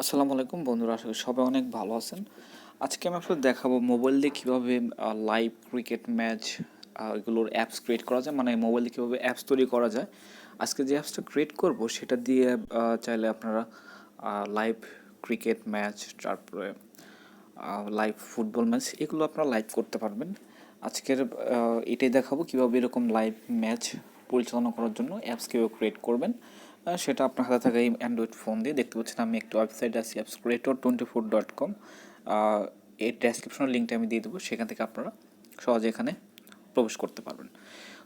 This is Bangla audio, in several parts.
আসসালামু আলাইকুম বন্ধুরা, আশা করি সবাই অনেক ভালো আছেন। আজকে আমি আপনাদের দেখাবো মোবাইল দিয়ে কীভাবে লাইভ ক্রিকেট ম্যাচ এগুলোর অ্যাপস ক্রিয়েট করা যায়, মানে মোবাইল দিয়ে কীভাবে অ্যাপস তৈরি করা যায়। আজকে যে অ্যাপসটা ক্রিয়েট করব সেটা দিয়ে চাইলে আপনারা লাইভ ক্রিকেট ম্যাচ, তারপরে লাইভ ফুটবল ম্যাচ, এগুলো আপনারা লাইভ করতে পারবেন। আজকের এটাই দেখাবো কীভাবে এরকম লাইভ ম্যাচ পরিচালনা করার জন্য অ্যাপস কীভাবে ক্রিয়েট করবেন। সেটা আপনার হাতে থাকা এই অ্যান্ড্রয়েড ফোন দিয়ে দেখতে পাচ্ছেন। আমি একটা ওয়েবসাইট আছে appscreator24.com, এর ডেসক্রিপশনের লিঙ্কটা আমি দিয়ে দেবো, সেখান থেকে আপনারা সহজে এখানে প্রবেশ করতে পারবেন।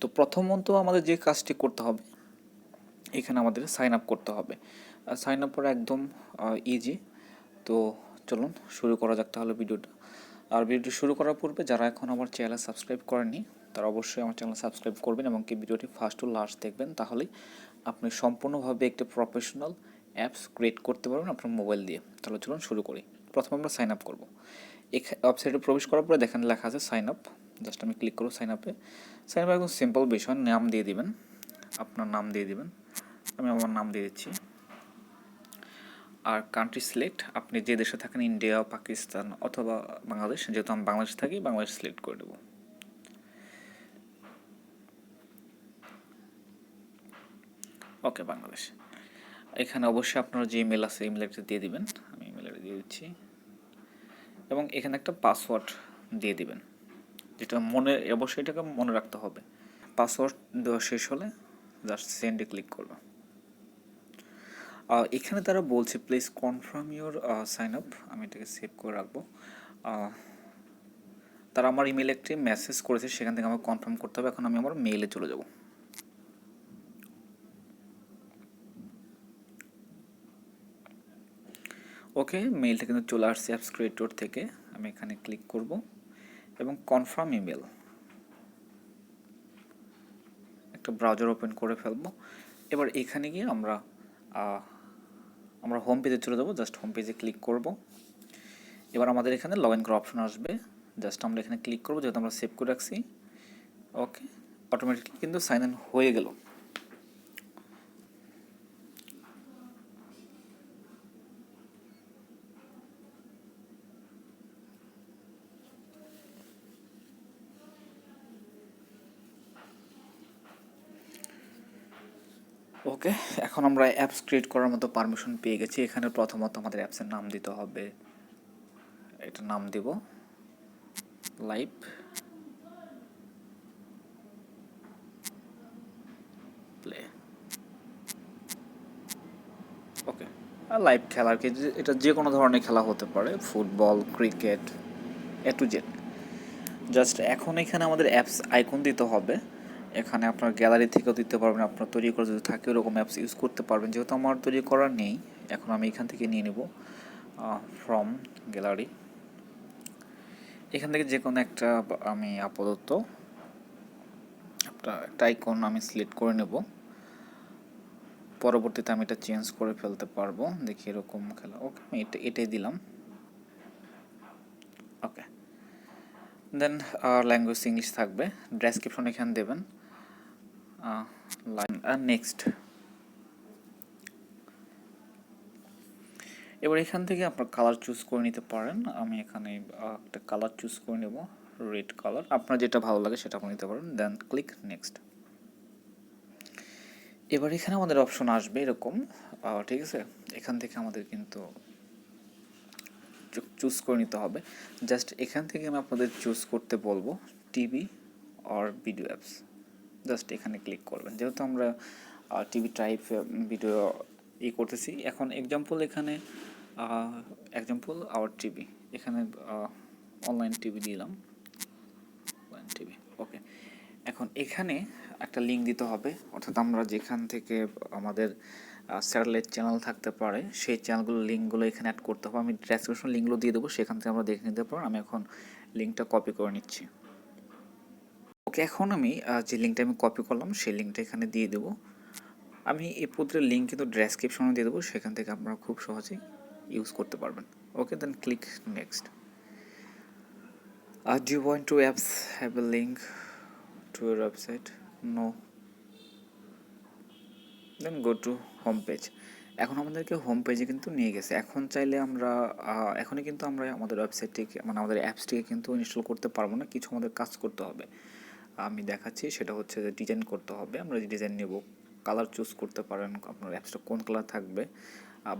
তো প্রথমত আমাদের যে কাজটি করতে হবে, এখানে আমাদের সাইন আপ করতে হবে। সাইন আপ করা একদম ইজি। তো চলুন শুরু করা যাক তাহলে ভিডিওটা। আর ভিডিওটি শুরু করার পূর্বে যারা এখন আমার চ্যানেল সাবস্ক্রাইব করেননি তারা অবশ্যই আমার চ্যানেল সাবস্ক্রাইব করবেন এবং কি ভিডিওটি ফার্স্ট টু লাস্ট দেখবেন, তাহলেই আপনি সম্পূর্ণভাবে একটি প্রফেশনাল অ্যাপস ক্রিয়েট করতে পারবেন আপনার মোবাইল দিয়ে। তাহলে চলুন শুরু করি। প্রথমে আমরা সাইন আপ করবো। এই ওয়েবসাইটে প্রবেশ করার পরে দেখেন লেখা আছে সাইন আপ। জাস্ট আমি ক্লিক করবো সাইন আপে। সাইন আপ একদম সিম্পল বিষয়, নাম দিয়ে দিবেন, আপনার নাম দিয়ে দিবেন। আমি আমার নাম দিয়ে দিচ্ছি। আর কান্ট্রি সিলেক্ট, আপনি যে দেশে থাকেন, ইন্ডিয়া, পাকিস্তান অথবা বাংলাদেশ, যেহেতু আমি বাংলাদেশে থাকি বাংলাদেশ সিলেক্ট করে দেবো। ওকে, বাংলাদেশ। এখানে অবশ্যই আপনার যে ইমেল আছে ইমেল আইডি দিয়ে দিবেন। আমি ইমেল আইডি দিয়ে দিচ্ছি এবং এখানে একটা পাসওয়ার্ড দিয়ে দিবেন, যেটা অবশ্যই এটাকে মনে রাখতে হবে। পাসওয়ার্ড দেওয়া শেষ হলে জাস্ট সেন্ডে ক্লিক করবো। এখানে তারা বলছে please confirm your sign up. আমি এটাকে সেভ করে রাখবো। তারা আমার ইমেলে একটি মেসেজ করেছে, সেখান থেকে আমাকে কনফার্ম করতে হবে। এখন আমি আমার মেইলে চলে যাব। ওকে, মেইলটা কিন্তু চলে আসছে অ্যাপস ক্রিয়েটর থেকে। আমি এখানে ক্লিক করব এবং কনফার্ম ইমেল, একটা ব্রাউজার ওপেন করে ফেলবো। এবার এখানে গিয়ে আমরা হোম পেজে চলে যাব। জাস্ট হোম পেজে ক্লিক করব। এবার আমাদের এখানে লগ ইন করার অপশন আসবে। জাস্ট আমরা এখানে ক্লিক করবো, যেহেতু আমরা সেভ করে রাখছি। ওকে, অটোমেটিকলি কিন্তু সাইন ইন হয়ে গেল। ওকে, এখন আমরা অ্যাপস ক্রিয়েট করার মতো পারমিশন পেয়ে গেছি। এখানে প্রথমত আমাদের অ্যাপসের নাম দিতে হবে। এটা নাম দিব লাইভ প্লে। ওকে, আর লাইভ খেলার কি, এটা যে কোনো ধরনের খেলা হতে পারে, football, cricket, A to Z. Just এখন এখানে আমাদের অ্যাপস আইকন দিতে হবে। এখানে আপনার গ্যালারি থেকেও দিতে পারবেন, আপনার তৈরি করা যদি থাকে ওরকম অ্যাপস ইউজ করতে পারবেন। যেহেতু আমার তৈরি করা নেই, এখন আমি এখান থেকে নিয়ে নেব ফ্রম গ্যালারি। এখান থেকে যে কোনো একটা আমি আপাতত একটা আইকন আমি সিলেক্ট করে নেব। পরবর্তীতে আমি এটা চেঞ্জ করে ফেলতে পারবো। দেখি এরকম খেলা। ওকে, আমি এটাই দিলাম। ওকে, দেন ল্যাঙ্গুয়েজ ইংলিশ থাকবে। ডেসক্রিপশন এখানে দেবেন লাইন আর নেক্সট। এবার এখান থেকে আপনার কালার চুজ করে নিতে পারেন। আমি এখানে একটা কালার চুজ করে নেব, রেড কালার। আপনার যেটা ভালো লাগে সেটা আপনি নিতে পারেন। দেন ক্লিক নেক্সট। এবার এখানে আমাদের অপশন আসবে এরকম, ঠিক আছে। এখান থেকে আমাদের কিন্তু চুজ করে নিতে হবে। জাস্ট এখান থেকে আমি আপনাদের চুজ করতে বলবো TV or video apps. Just এখানে ক্লিক করবেন। যেহেতু আমরা টিভি টাইপ ভিডিও করতেছি, এখন এক্সাম্পল এখানে এক্সাম্পল আওয়ার টিভি, এখানে অনলাইন টিভি দিলাম, অনলাইন টিভি। ওকে, এখন এখানে একটা লিঙ্ক দিতে হবে, অর্থাৎ আমরা যেখান থেকে আমাদের স্যাটেলাইট চ্যানেল থাকতে পারে সেই চ্যানেলগুলোর লিঙ্কগুলো এখানে অ্যাড করতে হবে। আমি ডেসক্রিপশন লিঙ্কগুলো দিয়ে দেবো, সেখান থেকে আমরা দেখে নিতে পারবো। আমি এখন লিঙ্কটা কপি করে নিচ্ছি। ওকে, এখন আমি যে লিঙ্কটা আমি কপি করলাম সেই লিঙ্কটা এখানে দিয়ে দেবো। আমি এই পুরো লিঙ্ক কিন্তু ডেসক্রিপশনে দিয়ে দেবো, সেখান থেকে আপনারা খুব সহজেই ইউজ করতে পারবেন। Okay, then click next. Do you want to apps have a link to your website? No. Then go to home page. এখন আমাদেরকে হোম পেজে কিন্তু নিয়ে গেছে। এখন চাইলে আমরা এখনই কিন্তু আমরা আমাদের ওয়েবসাইটটিকে মানে আমাদের অ্যাপসটিকে কিন্তু ইনস্টল করতে পারবো না, কিছু আমাদের কাজ করতে হবে। আমি দেখাচ্ছি, সেটা হচ্ছে যে ডিজাইন করতে হবে। আমরা যে ডিজাইন নেব, কালার চুজ করতে পারেন, আপনার অ্যাপসটা কোন কালার থাকবে।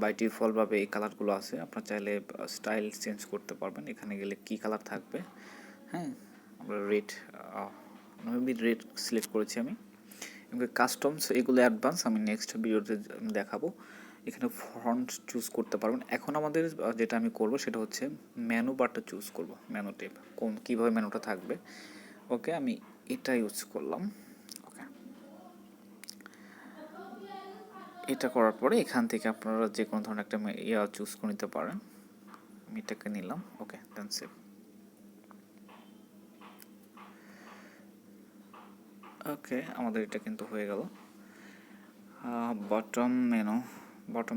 বাই ডিফল্টভাবে এই কালারগুলো আছে, আপনার চাইলে স্টাইল চেঞ্জ করতে পারবেন। এখানে গেলে কি কালার থাকবে, হ্যাঁ আমরা রেড, আমি রেড সিলেক্ট করেছি আমি। এবং কাস্টমস এগুলো অ্যাডভান্স আমি নেক্সট ভিডিওতে দেখাবো। এখানে ফন্ট চুজ করতে পারবেন। এখন আমাদের যেটা আমি করব সেটা হচ্ছে মেনু বারটা চুজ করব, মেনু টেপ কীভাবে মেনুটা থাকবে। ওকে, আমি এটা ইউজ করলাম। ওকে, এটা করার পরে এখান থেকে আপনারা যে কোনো ধরনের একটা চুজ করে নিতে পারেন। আমি এটাকে নিলাম। ওকে, দেন সেভ। ওকে, আমাদের এটা কিন্তু হয়ে গেল। বটম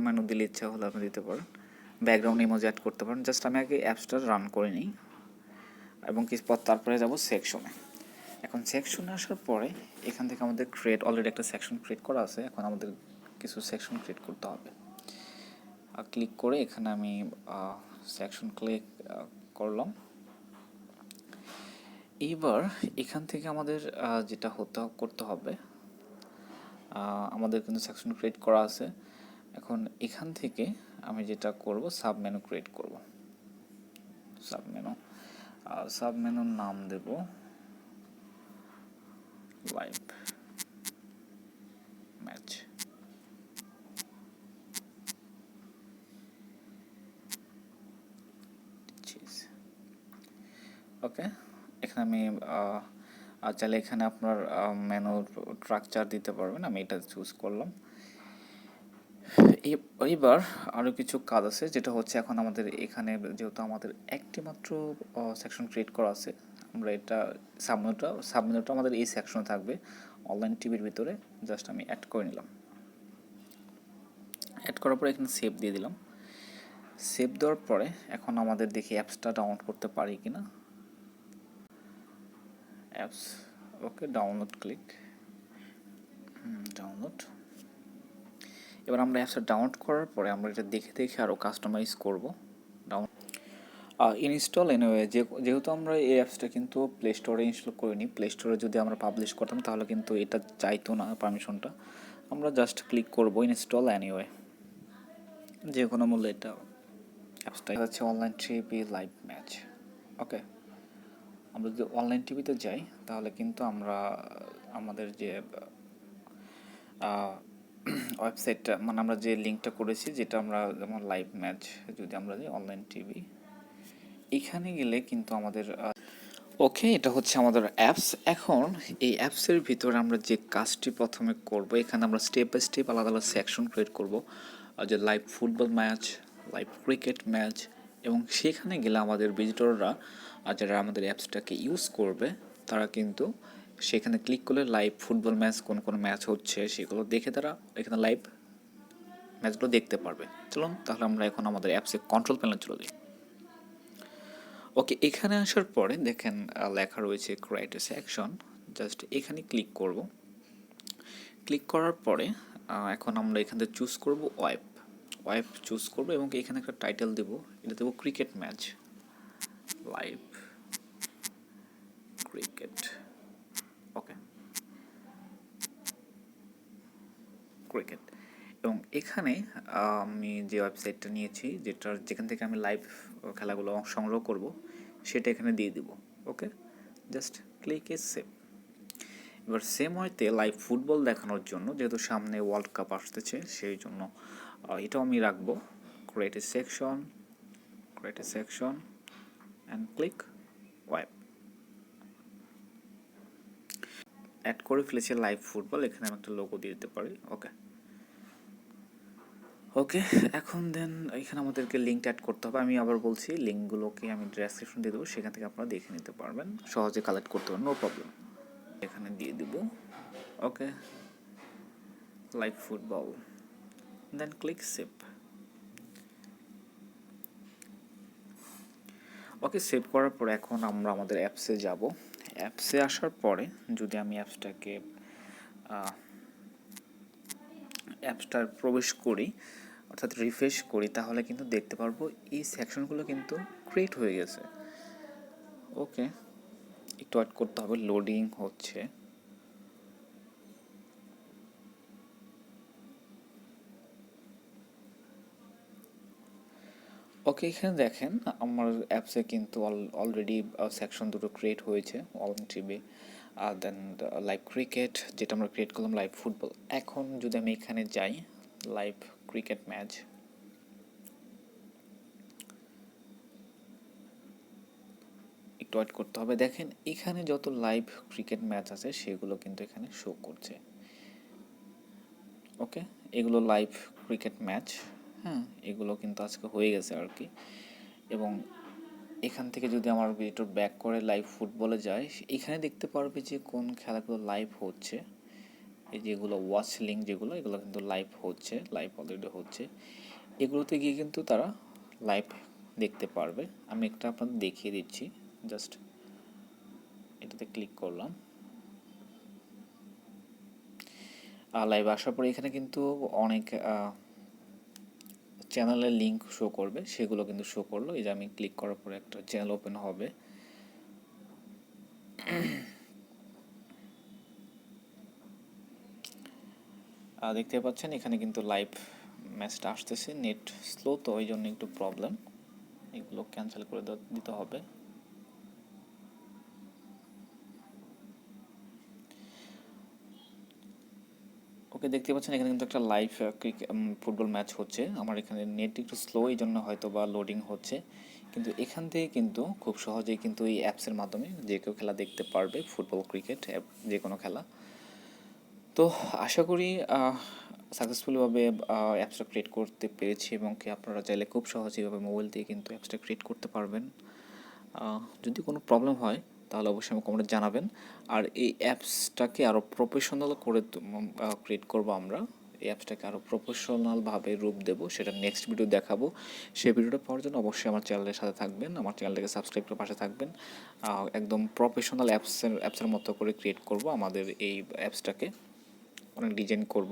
মেনু দিলে ইচ্ছা হলে আপনি দিতে পারেন, ব্যাকগ্রাউন্ড ইমোজি অ্যাড করতে পারেন। জাস্ট আমি আগে অ্যাপসটা রান করে নিই এবং কিছু পর তারপরে যাব সেকশনে। এখন সেকশনে আসার পরে এখান থেকে আমাদের অলরেডি একটা সেকশন ক্রিয়েট করা আছে। এখন আমাদের কিছু সেকশন ক্রিয়েট করতে হবে। ক্লিক করে এখানে আমি সেকশন ক্লিক করলাম। এইবার এখান থেকে আমাদের যেটা করতে হবে, আমাদের কিন্তু সেকশন ক্রিয়েট করা আছে। এখন এখান থেকে আমি যেটা করব, সাব মেনু ক্রিয়েট করব। সাব মেনুর নাম দেব লাইভ ম্যাচ। ওকে, এখানে আমি চাইলে এখানে আপনার মেনুর স্ট্রাকচার দিতে পারবেন, আমি এটা চুজ করলাম। এইবার আরও কিছু কাজ আছে, যেটা হচ্ছে এখন আমাদের এখানে যেহেতু আমাদের একটি মাত্র সেকশন ক্রিয়েট করা আছে, আমরা এটা সাবমেনুটা আমাদের এই সেকশনে থাকবে অনলাইন টিভির ভিতরে। জাস্ট আমি অ্যাড করে নিলাম। অ্যাড করার পরে এখানে সেভ দিয়ে দিলাম। সেভ দেওয়ার পরে এখন আমাদের দেখি অ্যাপসটা ডাউনলোড করতে পারি কিনা। অ্যাপস, ওকে, ডাউনলোড ক্লিক, ডাউনলোড। এবার আমরা অ্যাপসটা ডাউনলোড করার পরে আমরা এটা দেখে দেখে আরও কাস্টমাইজ করব। ইনস্টল এনিওয়ে, যেহেতু আমরা এই অ্যাপসটা কিন্তু প্লে স্টোরে ইনস্টল করিনি, প্লে স্টোরে যদি আমরা পাবলিশ করতাম তাহলে কিন্তু এটা চাইতো না পারমিশনটা। আমরা জাস্ট ক্লিক করব ইনস্টল এনিওয়ে, যে কোনো মূল্যে এটা অ্যাপসটা হচ্ছে অনলাইন টিভি লাইভ ম্যাচ। ওকে, আমরা যদি অনলাইন টিভিতে যাই তাহলে কিন্তু আমরা আমাদের যে ওয়েবসাইটটা মানে আমরা যে লিঙ্কটা করেছি, যেটা আমরা যেমন লাইভ ম্যাচ, যদি আমরা যাই অনলাইন টিভি, এখানে গেলে কিন্তু আমাদের ওকে, এটা হচ্ছে আমাদের অ্যাপস। এখন এই অ্যাপসের ভিতরে আমরা যে কাজটি প্রথমে করব, এখানে আমরা স্টেপ বাই স্টেপ আলাদা আলাদা সেকশন ক্রিয়েট করব, যে live football match, live cricket match. এবং সেখানে গেলে আমাদের ভিজিটররা যারা আমাদের অ্যাপসটাকে ইউজ করবে তারা কিন্তু সেখানে ক্লিক করলে লাইভ ফুটবল ম্যাচ কোন কোন ম্যাচ হচ্ছে সেগুলো দেখে তারা এখানে লাইভ ম্যাচগুলো দেখতে পারবে। চলুন তাহলে আমরা এখন আমাদের অ্যাপসে কন্ট্রোল প্যানেলে চলে যাই। ওকে, এখানে আসার পরে দেখেন লেখা রয়েছে ক্রিয়েট এ সেকশন। জাস্ট এখানে ক্লিক করব। ক্লিক করার পরে এখন আমরা এখান থেকে চুজ করব ওয়েব চুজ করব এবং এখানে একটা টাইটেল দেব, এটা দেব ক্রিকেট ম্যাচ, লাইভ ক্রিকেট। ওকে, ক্রিকেট। এবং এখানে আমি যে ওয়েবসাইটটা নিয়েছি, যেখান থেকে আমি লাইভ খেলাগুলো সংগ্রহ করব, সেটা এখানে দিয়ে দিব। ওকে, জাস্ট ক্লিক এ সেভ। এবার সেম ওয়েতে লাইভ ফুটবল দেখানোর জন্য, যেহেতু সামনে ওয়ার্ল্ড কাপ আসতেছে, সেই জন্য এটাও আমি রাখবো create a section and click web. Add করে ফেলেছি লাইভ ফুটবল, এখানে আমি একটা লোগো দিয়ে দিতে পারি। ওকে, এখন দেন এখানে আমাদেরকে লিঙ্কটা অ্যাড করতে হবে। আমি আবার বলছি, লিঙ্কগুলোকে আমি ডেসক্রিপশন দিয়ে দেবো, সেখান থেকে আপনারা দেখে নিতে পারবেন, সহজে কালেক্ট করতে পারবেন, নো প্রবলেম। এখানে দিয়ে দিব। ওকে, লাইভ ফুটবল, দেন ক্লিক সেভ। ওকে, সেভ করার পরে এখন আমরা আমাদের অ্যাপসে যাব। অ্যাপসে আসার পরে যদি আমি অ্যাপসটার প্রবেশ করি, অর্থাৎ রিফ্রেশ করি, তাহলে কিন্তু দেখতে পারবো এই সেকশনগুলো কিন্তু ক্রিয়েট হয়ে গেছে। ওকে, একটু ওয়েট করতে হবে, লোডিং হচ্ছে। ওকে, এখানে দেখেন আমার অ্যাপসে কিন্তু অলরেডি সেকশন দুটো ক্রিয়েট হয়েছে, অল টিভি দেন লাইভ ক্রিকেট, যেটা আমরা ক্রিয়েট করলাম লাইভ ফুটবল। এখন যদি আমি এখানে যাই লাইভ ক্রিকেট ম্যাচ, একটু ওয়েট করতে হবে। দেখেন এখানে যত লাইভ ক্রিকেট ম্যাচ আছে সেগুলো কিন্তু এখানে শো করছে। ওকে, এগুলো লাইভ ক্রিকেট ম্যাচ, হ্যাঁ, এগুলো কিন্তু আজকে হয়ে গেছে আর কি। এবং এখান থেকে যদি আমার ভিডিওটা ব্যাক করে লাইভ ফুটবলে যায়, এখানে দেখতে পারবে যে কোন খেলাগুলো লাইভ হচ্ছে। এই যেগুলো ওয়াচ লিঙ্ক যেগুলো, এগুলো কিন্তু লাইভ হচ্ছে, লাইভ অলরেডি হচ্ছে। এগুলোতে গিয়ে কিন্তু তারা লাইভ দেখতে পারবে। আমি একটা আপনাদের দেখিয়ে দিচ্ছি, জাস্ট এটাতে ক্লিক করলাম। লাইভ আসার পরে এখানে কিন্তু অনেক চ্যানেলের লিঙ্ক শো করবে, সেগুলো কিন্তু শো করলো। এই যে আমি ক্লিক করার পরে একটা চ্যানেল ওপেন হবে। দেখতে পাচ্ছেন এখানে কিন্তু লাইভ ম্যাচটা আসতেছে। নেট স্লো তো ওই জন্য একটু প্রবলেম, এগুলো ক্যান্সেল করে দিতে হবে। ওকে, দেখতে পাচ্ছেন এখানে কিন্তু একটা লাইভ ফুটবল ম্যাচ হচ্ছে। আমার এখানে নেট একটু স্লো, এই জন্য হয়তো বা লোডিং হচ্ছে, কিন্তু এখান থেকে কিন্তু খুব সহজেই কিন্তু এই অ্যাপসের মাধ্যমে যে কেউ খেলা দেখতে পারবে, ফুটবল ক্রিকেট যে কোনো খেলা। তো আশা করি সাকসেসফুলভাবে অ্যাপসটা ক্রিয়েট করতে পেরেছি, এবং কি আপনারা চাইলে খুব সহজেইভাবে মোবাইল দিয়ে কিন্তু অ্যাপসটা ক্রিয়েট করতে পারবেন। যদি কোনো প্রবলেম হয় তাহলে অবশ্যই আমাকে কমেন্টে জানাবেন। আর এই অ্যাপসটাকে আরও প্রফেশনাল করে ক্রিয়েট করব আমরা। এই অ্যাপসটাকে আরও প্রফেশনালভাবে রূপ দেব, সেটা নেক্সট ভিডিও দেখাবো। সেই ভিডিওটা পাওয়ার জন্য অবশ্যই আমার চ্যানেলের সাথে থাকবেন, আমার চ্যানেলটাকে সাবস্ক্রাইব করে পাশে থাকবেন। একদম প্রফেশনাল অ্যাপসের মতো করে ক্রিয়েট করব আমাদের এই অ্যাপসটাকে, অনেক ডিজাইন করব।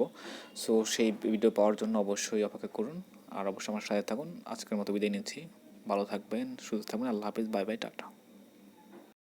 সো সেই ভিডিও পাওয়ার জন্য অবশ্যই অপেক্ষা করুন, আর অবশ্যই আমার সাথে থাকুন। আজকের মতো বিদায় নিচ্ছি, ভালো থাকবেন, সুস্থ থাকবেন, আল্লাহ হাফিজ, বাই বাই, টাটা।